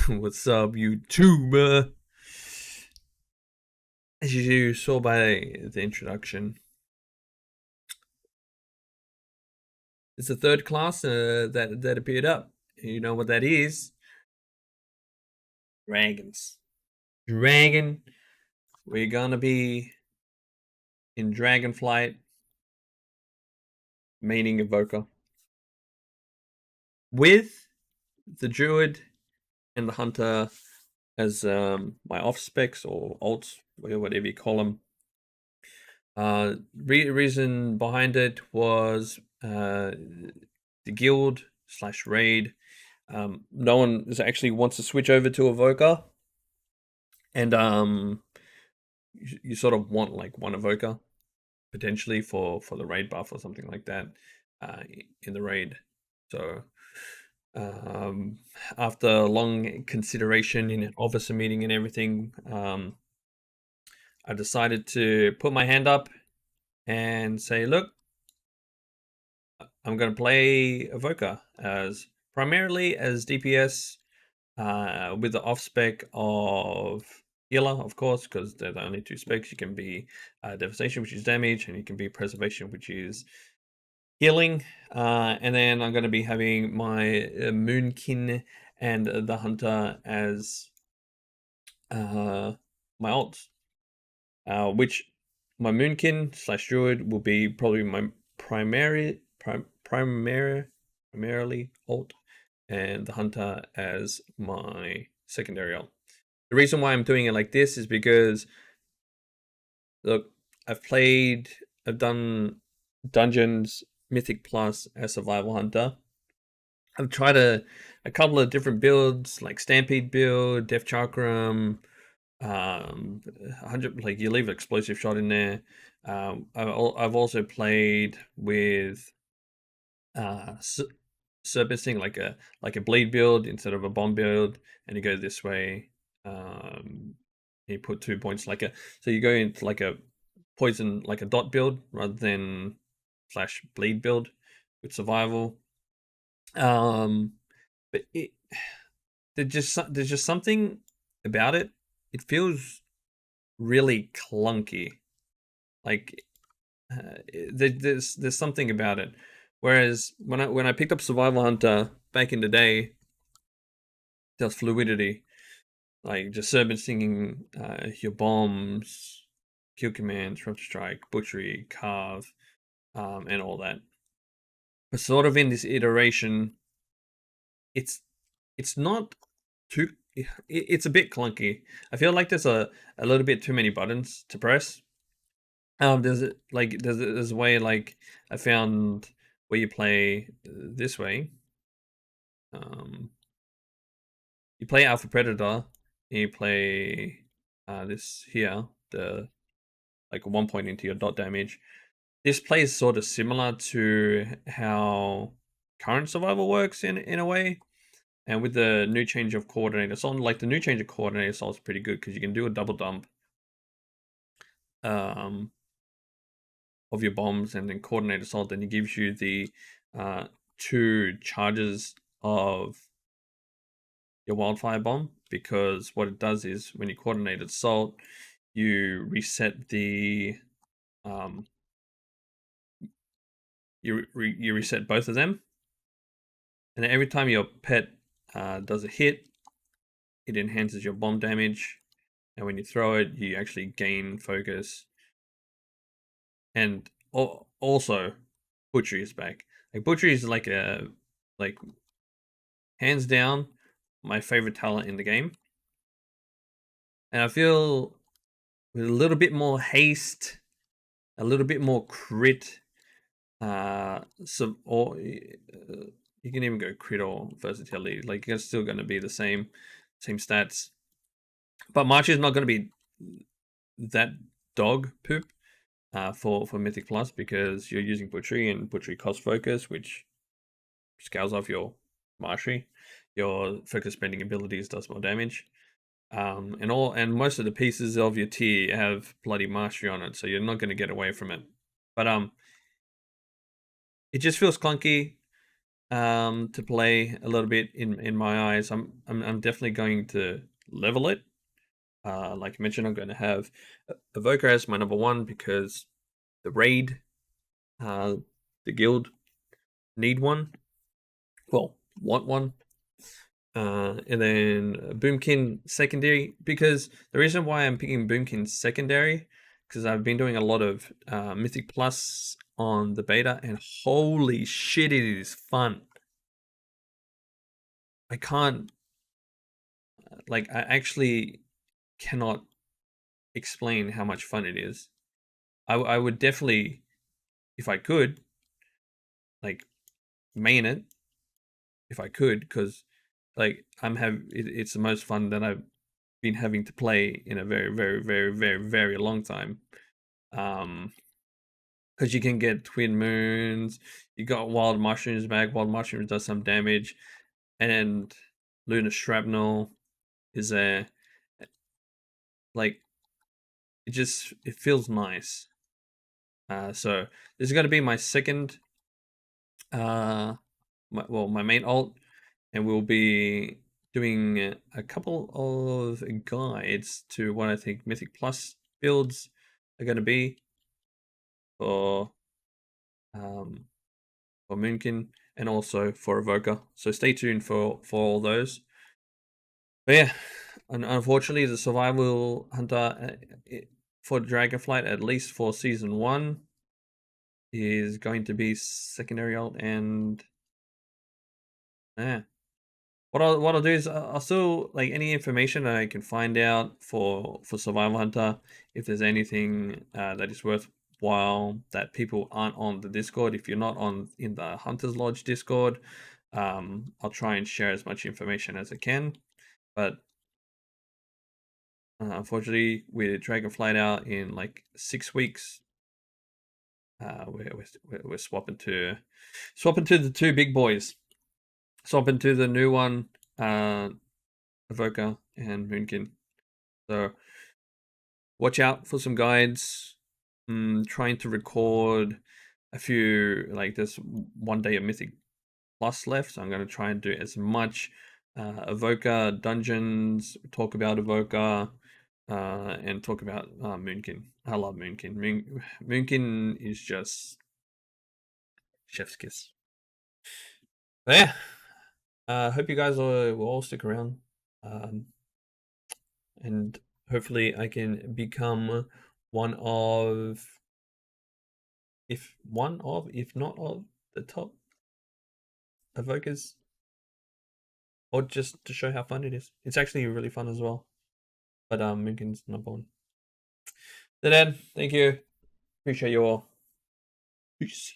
What's up, YouTuber? As you saw by the introduction, it's the third class that appeared up. You know what that is? Dragons. Dragon. We're gonna be in Dragonflight, meaning Evoker, with the Druid and the Hunter as my off specs or alts, whatever you call them. Reason behind it was the guild / raid. No one actually wants to switch over to Evoker, and you sort of want like one Evoker potentially for the raid buff or something like that in the raid. So after long consideration in an officer meeting and everything, I decided to put my hand up and say, look, I'm going to play Evoker primarily as DPS with the off spec of healer, of course, because they're the only two specs. You can be devastation, which is damage, and you can be preservation, which is healing. And then I'm going to be having my Moonkin and the Hunter as my alts, which my Moonkin / Druid will be probably my primarily alt, and the Hunter as my secondary alt. The reason why I'm doing it like this is because, look, I've done dungeons, Mythic Plus as Survivalhunter. I've tried a couple of different builds, like Stampede build, Death Chakram, 100, like you leave explosive shot in there. I've also played with surfacing like a bleed build instead of a bomb build, and you go this way. You put 2 points so you go into like a poison, like a dot build rather than / bleed build with survival. But there's just something about it. It feels really clunky. Like there's something about it. Whereas when I picked up Survivalhunter back in the day, there was fluidity, like just servicing your bombs, kill commands, front strike, butchery, carve, and all that. But sort of in this iteration, it's not too. It's a bit clunky. I feel like there's a little bit too many buttons to press. There's a way, like I found, where you play this way. You play Alpha Predator, and you play this here, the like 1 point into your dot damage. This plays sort of similar to how current survival works in a way. And with the new change of coordinator assault, like the new change of coordinator assault is pretty good because you can do a double dump of your bombs and then coordinator assault, and it gives you the 2 charges of your wildfire bomb, because what it does is when you coordinate assault, you reset the you reset both of them, and then every time your pet does a hit, it enhances your bomb damage, and when you throw it, you actually gain focus. And also, butchery is back. Like butchery is like hands down my favorite talent in the game, and I feel with a little bit more haste, a little bit more crit, or you can even go crit or versatility. Like it's still going to be the same stats, but March is not going to be that dog poop for Mythic Plus, because you're using butchery, and butchery costs focus, which scales off your mastery. Your focus spending abilities does more damage. And most of the pieces of your tier have bloody mastery on it, so you're not going to get away from it. But it just feels clunky. to play a little bit in my eyes. I'm definitely going to level it. Like I mentioned, I'm going to have Evoker as my number one because the raid, the guild need one. Well, want one. And then Boomkin secondary, because the reason why I'm picking Boomkin secondary, because I've been doing a lot of Mythic Plus on the beta, and holy shit, it is fun. I can't, like, I actually cannot explain how much fun it is. I would definitely, if I could, like, main it, if I could, because like it's the most fun that I've been having to play in a very, very, very, very, very long time. Because you can get twin moons, you got wild mushrooms back. Wild mushrooms does some damage, and lunar shrapnel is there. Like it feels nice. So this is gonna be my second, my main alt, and we'll be doing a couple of guides to what I think Mythic Plus builds are going to be for um, for Moonkin and also for Evoker. So stay tuned for all those. But yeah, unfortunately, the Survival Hunter for Dragonflight, at least for Season 1, is going to be secondary alt, and yeah. What I'll do is I'll still, like, any information that I can find out for Survival Hunter, if there's anything that is worthwhile that people aren't on the Discord. If you're not on in the Hunters Lodge Discord, I'll try and share as much information as I can. But unfortunately, with Dragonflight out in like 6 weeks, we're swapping to the two big boys, swapping to the new one. Evoker and Moonkin. So watch out for some guides. Trying to record a few, like there's 1 day of Mythic Plus left, so I'm going to try and do as much Evoker dungeons, talk about Evoker, and talk about Moonkin. I love Moonkin. Moonkin is just chef's kiss. But yeah, hope you guys will all stick around. And hopefully I can become one of, if not of, the top evokers, or just to show how fun it is. It's actually really fun as well. But Moonkin's number one. So then, thank you. Appreciate you all. Peace.